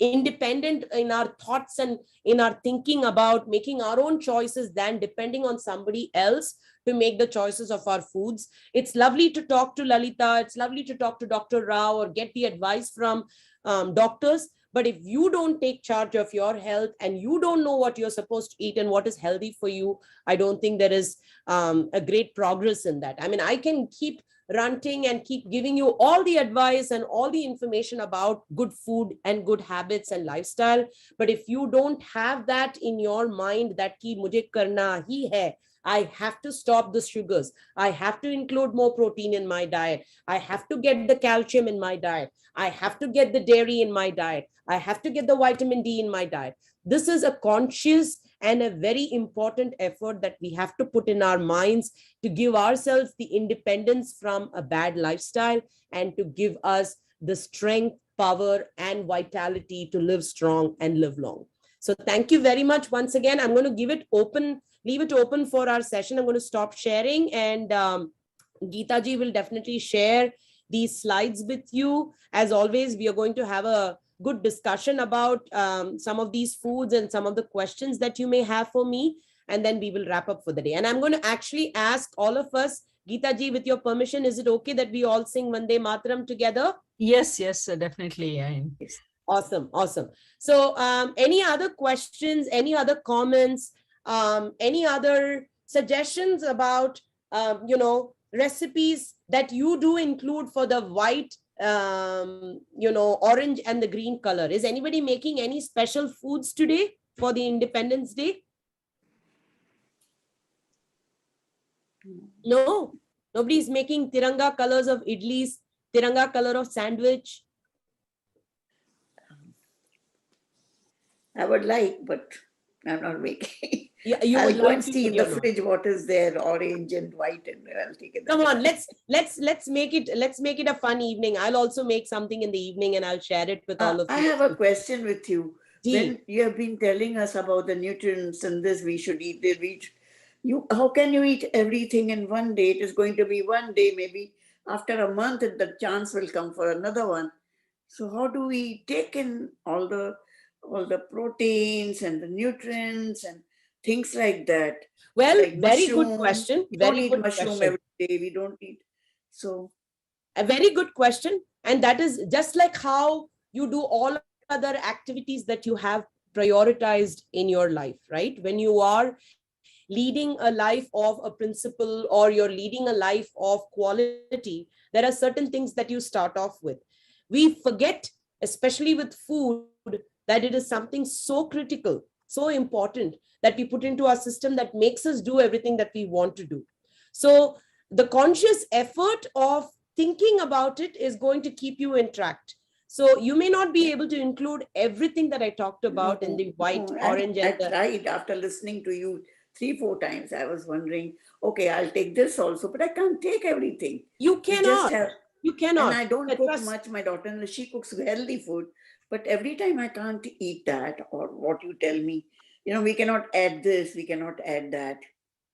independent in our thoughts and in our thinking about making our own choices than depending on somebody else to make the choices of our foods. It's lovely to talk to Lalita. It's lovely to talk to Dr. Rao or get the advice from doctors. But if you don't take charge of your health and you don't know what you're supposed to eat and what is healthy for you, I don't think there is a great progress in that. I mean, I can keep ranting and keep giving you all the advice and all the information about good food and good habits and lifestyle. But if you don't have that in your mind that ki mujhe karna hi hai, I have to stop the sugars, I have to include more protein in my diet, I have to get the calcium in my diet, I have to get the dairy in my diet, I have to get the vitamin D in my diet. This is a conscious and a very important effort that we have to put in our minds to give ourselves the independence from a bad lifestyle and to give us the strength, power, and vitality to live strong and live long. So thank you very much once again. I'm going to leave it open for our session. I'm going to stop sharing, and Geeta ji will definitely share these slides with you. As always, we are going to have a good discussion about some of these foods and some of the questions that you may have for me, and then we will wrap up for the day. And I'm going to actually ask all of us, Geeta ji, with your permission, is it okay that we all sing Vande Mataram together? Yes, definitely. Awesome. So any other questions, any other comments, any other suggestions about recipes that you do include for the white, orange and the green color? Is anybody making any special foods today for the Independence Day? No, nobody is making Tiranga colors of idlis, Tiranga color of sandwich. I would like, but I'm not making. Yeah, you I'll would go like and to, see in you the know. fridge what is there, orange and white, and I'll take it. Come on, let's make it a fun evening. I'll also make something in the evening and I'll share it with all of you. I have a question with you. Gee. When you have been telling us about the nutrients and this, we should eat this, how can you eat everything in one day? It is going to be one day, maybe after a month, the chance will come for another one. So how do we take in all the proteins and the nutrients and things like that? Well, Like very good mushroom. question. We don't Very eat good mushroom question. every day. We don't eat. So A very good question. And that is just like how you do all other activities that you have prioritized in your life, right? When you are leading a life of a principle or you're leading a life of quality, there are certain things that you start off with. We forget, especially with food, that it is something so critical, so important that we put into our system that makes us do everything that we want to do. So the conscious effort of thinking about it is going to keep you in track. So you may not be able to include everything that I talked about in the white, orange, I and the... tried after listening to you 3-4 times. I was wondering, okay, I'll take this also, but I can't take everything. You cannot. You cannot. And I don't cook Trust. much. My daughter, she cooks healthy food, but every time I can't eat that or what you tell me. We cannot add this, we cannot add that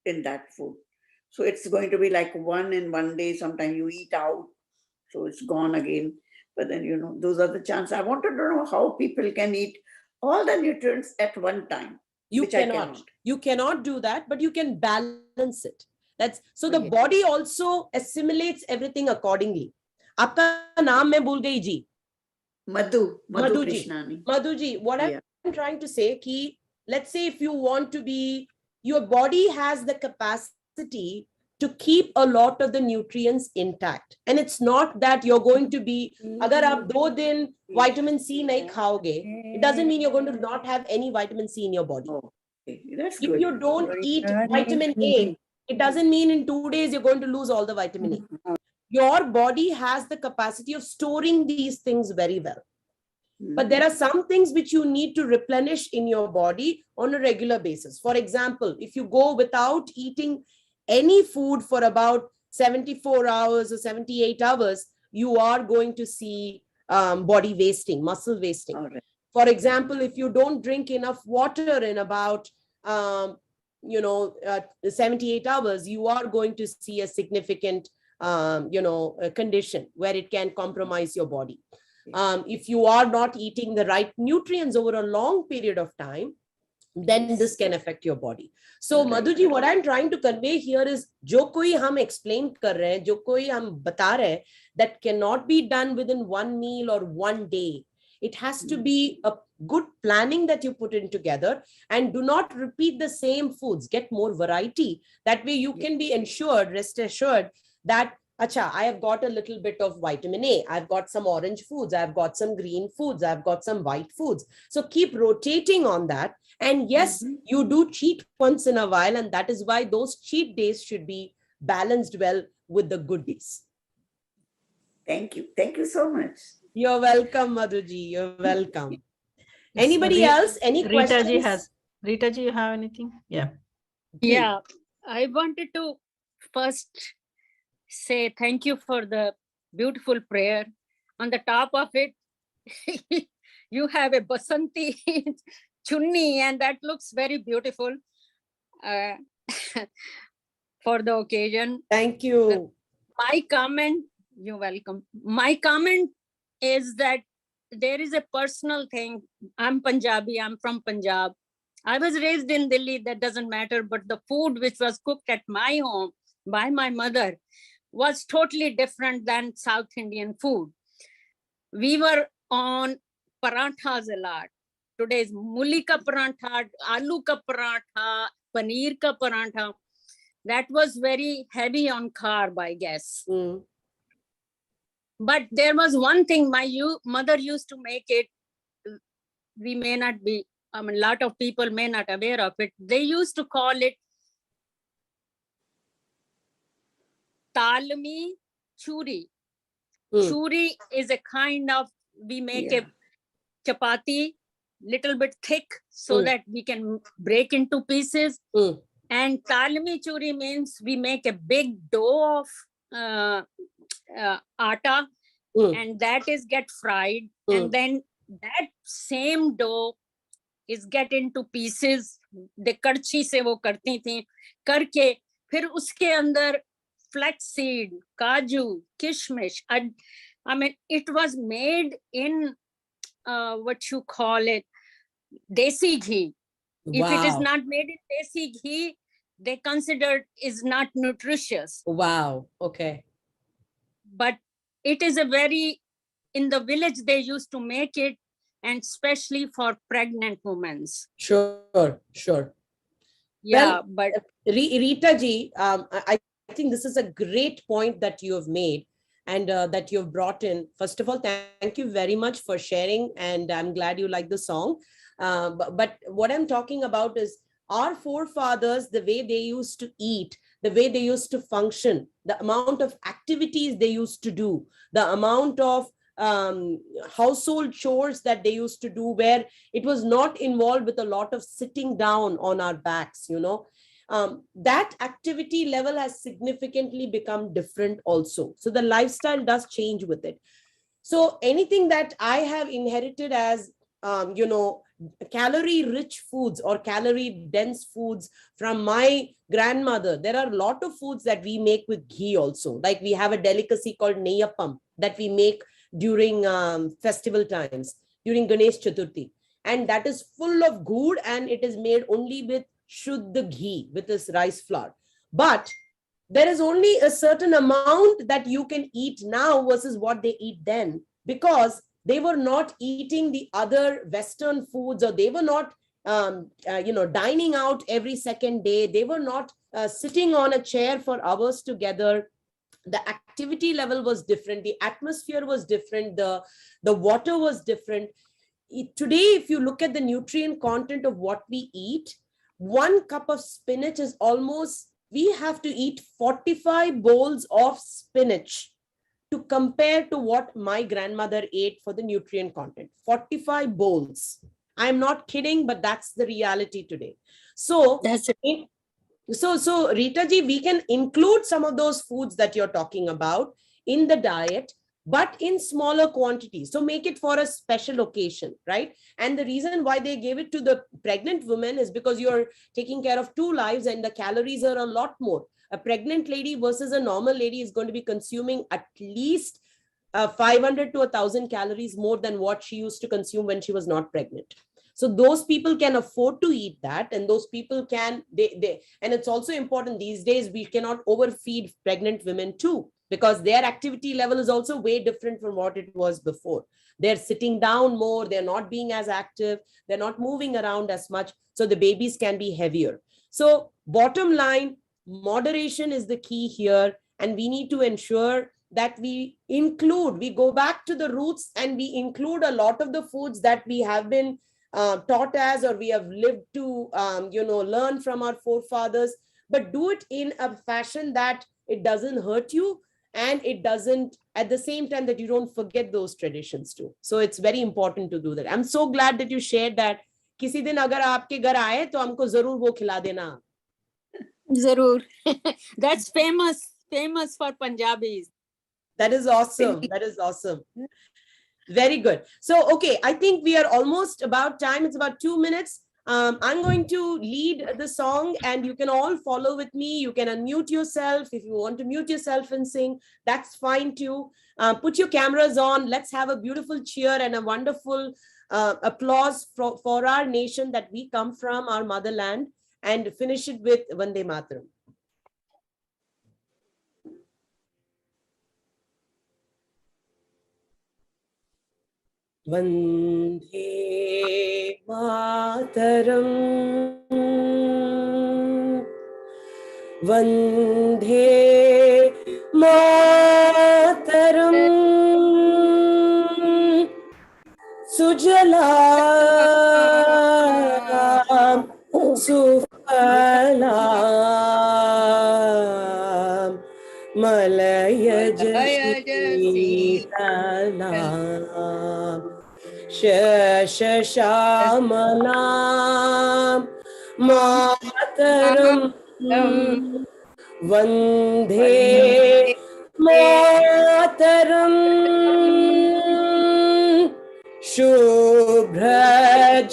in that food. So it's going to be like one in one day. Sometimes you eat out, so it's gone again. But then, those are the chances. I wanted to know how people can eat all the nutrients at one time. You cannot do that, but you can balance it. That's so the Okay. body also assimilates everything accordingly. Aapka naam main bhul gayi ji. Madhu Madhu ji. Krishnani. Madhu ji, what Yeah. I'm trying to say, ki, let's say if you want to be, your body has the capacity to keep a lot of the nutrients intact. And it's not that you're going to be, agar aap 2 din vitamin C nahi khaoge, it doesn't mean you're going to not have any vitamin C in your body. Oh, okay. That's If good. you don't eat vitamin A, it doesn't mean in 2 days you're going to lose all the vitamin A. Your body has the capacity of storing these things very well. But there are some things which you need to replenish in your body on a regular basis. For example, if you go without eating any food for about 74 hours or 78 hours, you are going to see body wasting, muscle wasting. All right. For example, if you don't drink enough water in about 78 hours, you are going to see a significant a condition where it can compromise your body. If you are not eating the right nutrients over a long period of time, then this can affect your body. So Madhuji, what I'm trying to convey here is jo koi hum explain kar rahe hain, jo koi hum bata rahe hain, that cannot be done within one meal or one day. It has to be a good planning that you put in together, and do not repeat the same foods. Get more variety. That way you can be ensured, rest assured, that Acha, I have got a little bit of vitamin A. I've got some orange foods. I've got some green foods. I've got some white foods. So keep rotating on that. And yes, Mhm. you do cheat once in a while. And that is why those cheat days should be balanced well with the good days. Thank you. Thank you so much. You're welcome, Madhuji. You're welcome. Yes, Anybody Ri- else? Any Rita questions? ji has. Rita ji, you have anything? Yeah. Please. Yeah, I wanted to first say thank you for the beautiful prayer. On the top of it, you have a Basanti chunni, and that looks very beautiful uh, for the occasion. Thank you. My comment, you're welcome. My comment is that there is a personal thing. I'm Punjabi, I'm from Punjab. I was raised in Delhi, that doesn't matter, but the food which was cooked at my home by my mother was totally different than South Indian food. We were on paranthas a lot. Today's muli ka parantha, aloo ka parantha, paneer ka parantha. That was very heavy on carb, I guess. Mm. But there was one thing my mother used to make it. We may not be, I mean, a lot of people may not aware of it. They used to call it talmi churi. Mm. Churi is a kind of, we make Yeah. a chapati little bit thick so Mm. that we can break into pieces. Mm. And talmi churi means we make a big dough of atta, Mm. and that is get fried, Mm. and then that same dough is get into pieces. The करछी से वो करती थी, करके फिर उसके अंदर flaxseed, kaju, kishmish. I mean, it was made in what you call it, desi ghee. If it is Wow. not made in desi ghee, they consider is not nutritious. Wow. Okay. But it is a very, in the village they used to make it, and especially for pregnant women. Sure. Sure. Yeah, but Rita ji, I think this is a great point that you have made and that you've brought in. First of all, thank you very much for sharing, and I'm glad you like the song. But what I'm talking about is our forefathers, the way they used to eat, the way they used to function, the amount of activities they used to do, the amount of household chores that they used to do, where it was not involved with a lot of sitting down on our backs, that activity level has significantly become different also. So the lifestyle does change with it. So anything that I have inherited as, calorie rich foods or calorie dense foods from my grandmother, there are a lot of foods that we make with ghee also. Like we have a delicacy called neyappam that we make during festival times, during Ganesh Chaturthi. And that is full of ghee, and it is made only with Shuddha ghee, with this rice flour. But there is only a certain amount that you can eat now versus what they eat then, because they were not eating the other Western foods, or they were not, dining out every second day. They were not sitting on a chair for hours together. The activity level was different. The atmosphere was different. The water was different. Today, if you look at the nutrient content of what we eat, 1 cup of spinach is almost, we have to eat 45 bowls of spinach to compare to what my grandmother ate for the nutrient content. 45 bowls. I'm not kidding, but that's the reality today. So that's it. So Rita ji, we can include some of those foods that you're talking about in the diet, but in smaller quantities. So make it for a special occasion, right? And the reason why they gave it to the pregnant women is because you're taking care of 2 lives and the calories are a lot more. A pregnant lady versus a normal lady is going to be consuming at least 500 to 1,000 calories more than what she used to consume when she was not pregnant. So those people can afford to eat that, and those people can, and it's also important these days, we cannot overfeed pregnant women too, because their activity level is also way different from what it was before. They're sitting down more, they're not being as active, they're not moving around as much, so the babies can be heavier. So bottom line, moderation is the key here. and we need to ensure that we go back to the roots and we include a lot of the foods that we have been taught as, or we have lived to, learn from our forefathers, but do it in a fashion that it doesn't hurt you, and it doesn't, at the same time, that you don't forget those traditions too. So it's very important to do that. I'm so glad that you shared that. किसी दिन अगर आपके घर आए तो हमको जरूर वो खिला देना. Zarur. That's famous for Punjabis. That is awesome. That is awesome. Very good. So, okay, I think we are almost about time. It's about 2 minutes. I'm going to lead the song and you can all follow with me. You can unmute yourself. If you want to mute yourself and sing, that's fine too. Put your cameras on. Let's have a beautiful cheer and a wonderful applause for our nation that we come from, our motherland, and finish it with Vande Mataram. Vande Mataram, Vande Mataram, Sujalam Sufalam Malayaj Shitalam Shashamalam Mataram Vande Mataram Shubhra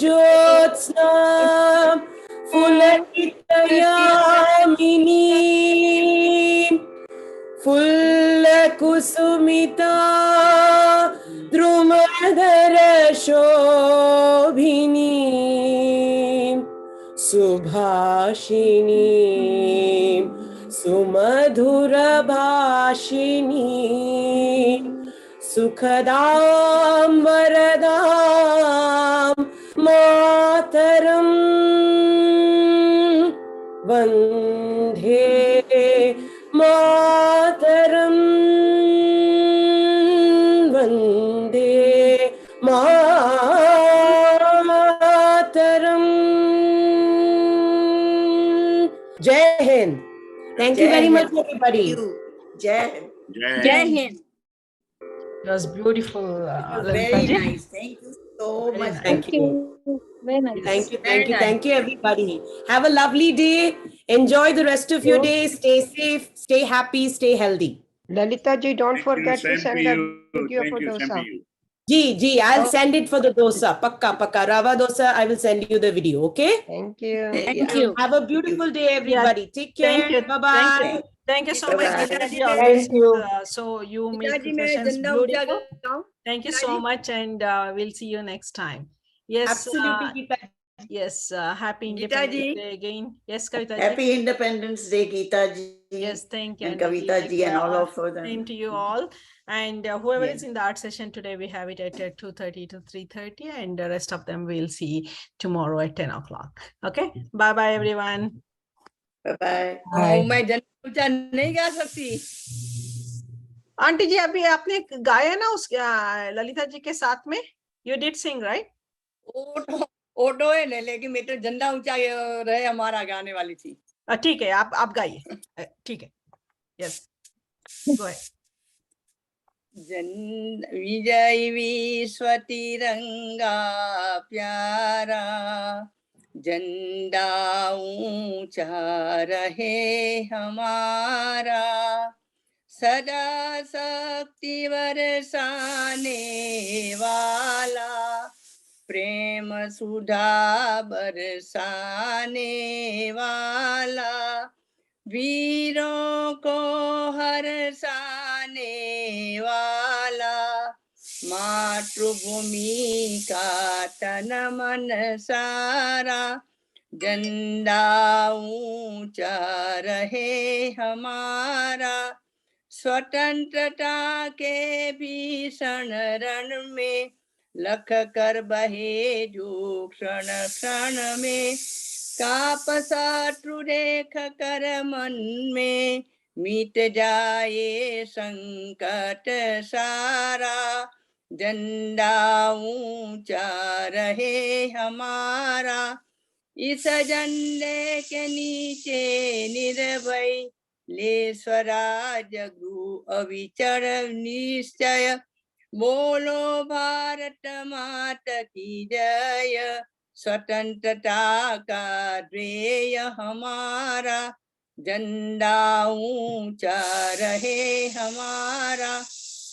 Jyotsna Fulakitayamini Fullakusumita Drumadara Shobhini Subhashini Sumadhura Bhashini Sukhadam Varadam Mataram Vande Mataram Vande Mataram. Jai Hind. Thank you very much, everybody. Jai Hind. Jai Hind. It was beautiful. Very Lalita ji. nice. Thank you so Very much. nice. Thank you. Very nice. Thank you, everybody. Have a lovely day. Enjoy the rest of your day. Stay safe, stay happy, stay healthy. Lalita ji, don't Thank you. forget to Same send to the you. video Thank for you. Same to dosa. you. I'll send it for the dosa. Pakka. Rava dosa, I will send you the video, okay? Thank you. Thank you. Have a beautiful day, everybody. Take Thank care. you. Bye-bye. Thank you so much, Bye-bye. Geeta ji. Thank Always, you. so you make पिताजी the मैं sessions झंडा ऊंचा beautiful. कराऊं Thank you so पिताजी? much, and we'll see you next time. Yes, Absolutely, Geeta. yes. Happy Geeta Independence ji. Day again. Yes, Kavita ji. Happy Independence Day, Geeta ji. Yes, thank you, And Anna ji. Kavita ji and all of us. Same to you all. And whoever Yeah. is in the art session today, we have it at 2:30 to 3:30, and the rest of them we'll see tomorrow at 10 o'clock. Okay, bye-bye, everyone. Bye-bye. ओ, मैं झंडा ऊंचा नहीं गा सकती aunty जी, अभी आपने गाया ना उस ललिता जी के साथ में? You did sing, right? Auto है ना, लेकिन मैं तो झंडा ऊंचा रहे हमारा गाने वाली थी ठीक है, आप गाइए। ठीक है, yes, go ahead. विजय विश्व तिरंगा प्यारा झंडा ऊंचा रहे हमारा सदा शक्ति बरसाने वाला प्रेम सुधा बरसाने वाला वीरों को हर्षाने वाला मातृभूमि का तन मन सारा झंडा ऊंचा रहे हमारा स्वतंत्रता के भीषण रण में लख कर बहे जो क्षण क्षण में काप शत्रु देख कर मन में मिट जाए संकट सारा, झंडा ऊंचा रहे हमारा। इस झंडे के नीचे निर्भय ले स्वराज गृह अविचल निश्चय। बोलो भारत माता की जय, स्वतंत्रता का ध्येय हमारा, झंडा ऊंचा रहे हमारा।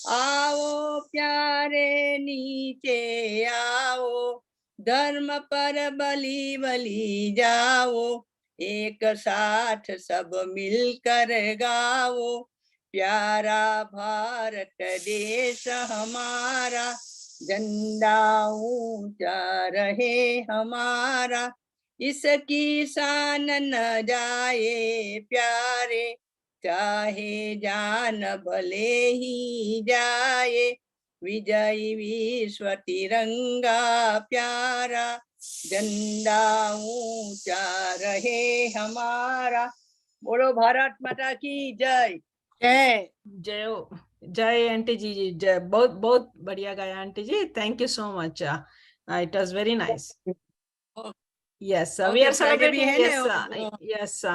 आओ प्यारे नीचे आओ, धर्म पर बलि बलि जाओ, एक साथ सब मिलकर गाओ, प्यारा भारत देश हमारा, झंडा ऊंचा रहे हमारा। इसकी शान न जाए प्यारे, चाहे जान भले ही जाए, विजयी विश्व तिरंगा प्यारा, झंडा ऊंचा रहे हमारा। बोलो भारत माता की जय। जय। जय हो। जय आंटी जी, जय। बहुत बहुत बढ़िया गाया aunty ji, thank you so much. It was very nice. Yes, we Okay, are Friday भी celebrating. है ना, Yes, वो- yes.